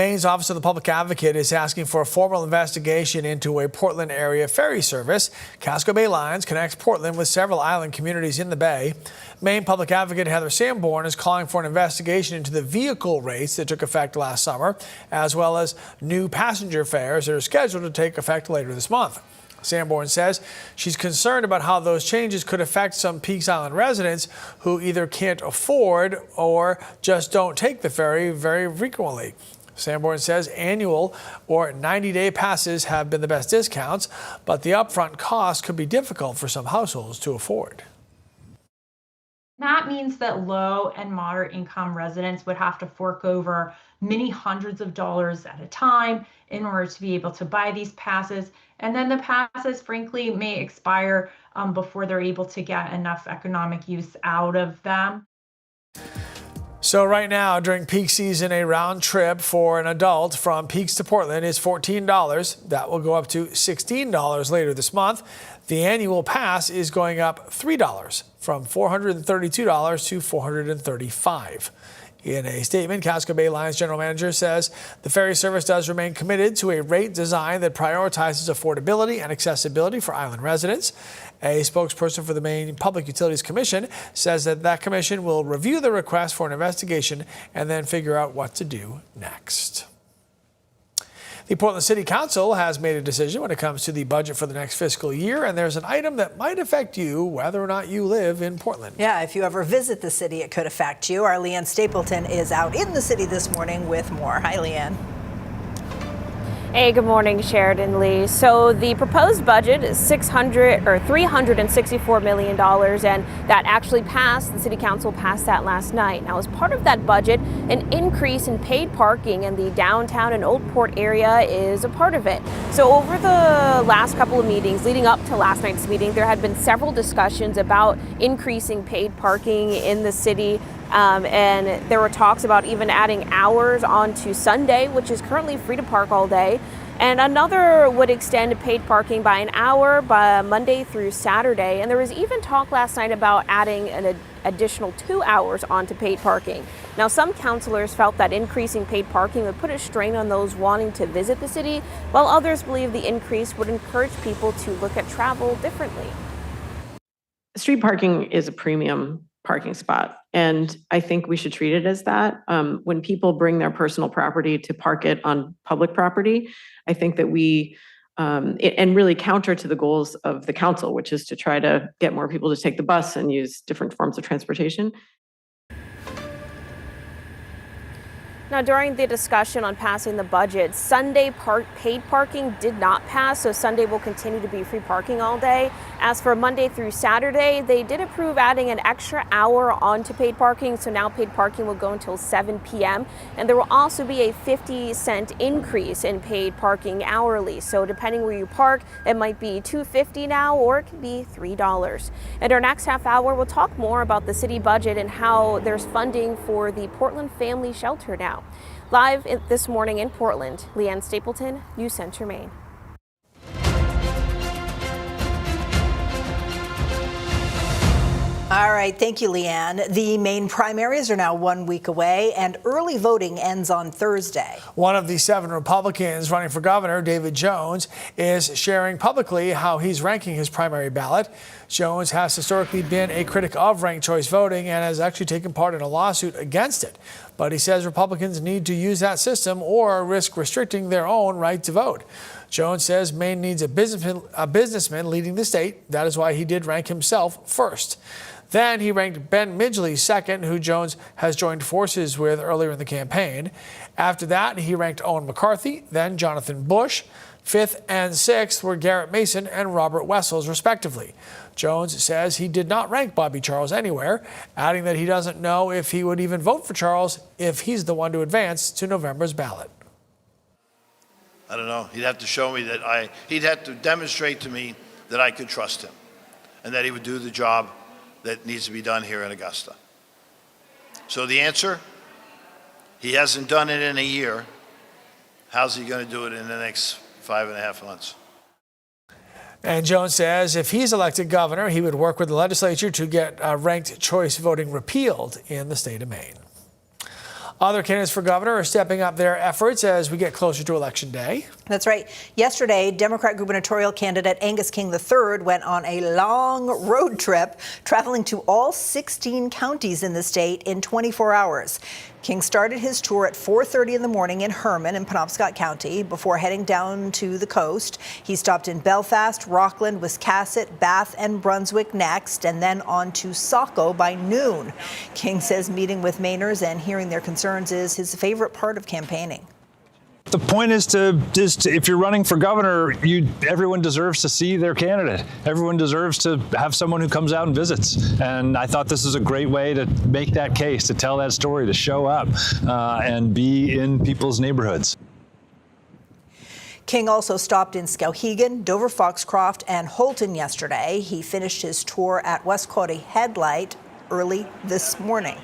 Maine's Office of the Public Advocate is asking for a formal investigation into a Portland area ferry service. Casco Bay Lines connects Portland with several island communities in the Bay. Maine Public Advocate Heather Sanborn is calling for an investigation into the vehicle rates that took effect last summer, as well as new passenger fares that are scheduled to take effect later this month. Sanborn says she's concerned about how those changes could affect some Peaks Island residents who either can't afford or just don't take the ferry very frequently. Sanborn says annual or 90-day passes have been the best discounts, but the upfront cost could be difficult for some households to afford. That means that low and moderate income residents would have to fork over many hundreds of dollars at a time in order to be able to buy these passes. And then the passes, frankly, may expire before they're able to get enough economic use out of them. So right now, during peak season, a round trip for an adult from Peaks to Portland is $14. That will go up to $16 later this month. The annual pass is going up $3 from $432 to $435. In a statement, Casco Bay Lines General Manager says the ferry service does remain committed to a rate design that prioritizes affordability and accessibility for island residents. A spokesperson for the Maine Public Utilities Commission says that commission will review the request for an investigation and then figure out what to do next. The Portland City Council has made a decision when it comes to the budget for the next fiscal year, and there's an item that might affect you whether or not you live in Portland. Yeah, if you ever visit the city, it could affect you. Our Leanne Stapleton is out in the city this morning with more. Hi, Leanne. Hey, good morning, Sheridan Lee. So the proposed budget is $364 million, and that actually passed. The City Council passed that last night. Now, as part of that budget, an increase in paid parking in the downtown and Old Port area is a part of it. So over the last couple of meetings leading up to last night's meeting, there had been several discussions about increasing paid parking in the city. And there were talks about even adding hours onto Sunday, which is currently free to park all day. And another would extend paid parking by an hour by Monday through Saturday. And there was even talk last night about adding an additional 2 hours onto paid parking. Now, some councilors felt that increasing paid parking would put a strain on those wanting to visit the city, while others believe the increase would encourage people to look at travel differently. Street parking is a premium parking spot, and I think we should treat it as that. When people bring their personal property to park it on public property, I think that we, and really counter to the goals of the council, which is to try to get more people to take the bus and use different forms of transportation. Now, during the discussion on passing the budget, Sunday paid parking did not pass, so Sunday will continue to be free parking all day. As for Monday through Saturday, they did approve adding an extra hour onto paid parking, so now paid parking will go until 7 p.m. And there will also be a 50-cent increase in paid parking hourly. So depending where you park, it might be $2.50 now, or it could be $3. And our next half hour, we'll talk more about the city budget and how there's funding for the Portland Family Shelter now. Live this morning in Portland, Leanne Stapleton, News Center Maine. All right, thank you, Leanne. The Maine primaries are now 1 week away, and early voting ends on Thursday. One of the 7 Republicans running for governor, David Jones, is sharing publicly how he's ranking his primary ballot. Jones has historically been a critic of ranked choice voting and has actually taken part in a lawsuit against it. But he says Republicans need to use that system or risk restricting their own right to vote. Jones says Maine needs a businessman leading the state. That is why he did rank himself first. Then he ranked Ben Midgley second, who Jones has joined forces with earlier in the campaign. After that, he ranked Owen McCarthy, then Jonathan Bush. 5th and 6th were Garrett Mason and Robert Wessels, respectively. Jones says he did not rank Bobby Charles anywhere, adding that he doesn't know if he would even vote for Charles if he's the one to advance to November's ballot. I don't know. He'd have to show me that he'd have to demonstrate to me that I could trust him and that he would do the job that needs to be done here in Augusta. So the answer, he hasn't done it in a year. How's he going to do it in the next 5.5 months? And Jones says if he's elected governor, he would work with the legislature to get ranked choice voting repealed in the state of Maine. Other candidates for governor are stepping up their efforts as we get closer to Election Day. That's right. Yesterday, Democrat gubernatorial candidate Angus King III went on a long road trip, traveling to all 16 counties in the state in 24 hours. King started his tour at 4:30 in the morning in Herman in Penobscot County before heading down to the coast. He stopped in Belfast, Rockland, Wiscasset, Bath, and Brunswick next, and then on to Saco by noon. King says meeting with Mainers and hearing their concerns is his favorite part of campaigning. The point is to if you're running for governor, everyone deserves to see their candidate. Everyone deserves to have someone who comes out and visits. And I thought this is a great way to make that case, to tell that story, to show up and be in people's neighborhoods. King also stopped in Skowhegan, Dover Foxcroft, and Holton yesterday. He finished his tour at Westcote Headlight early this morning.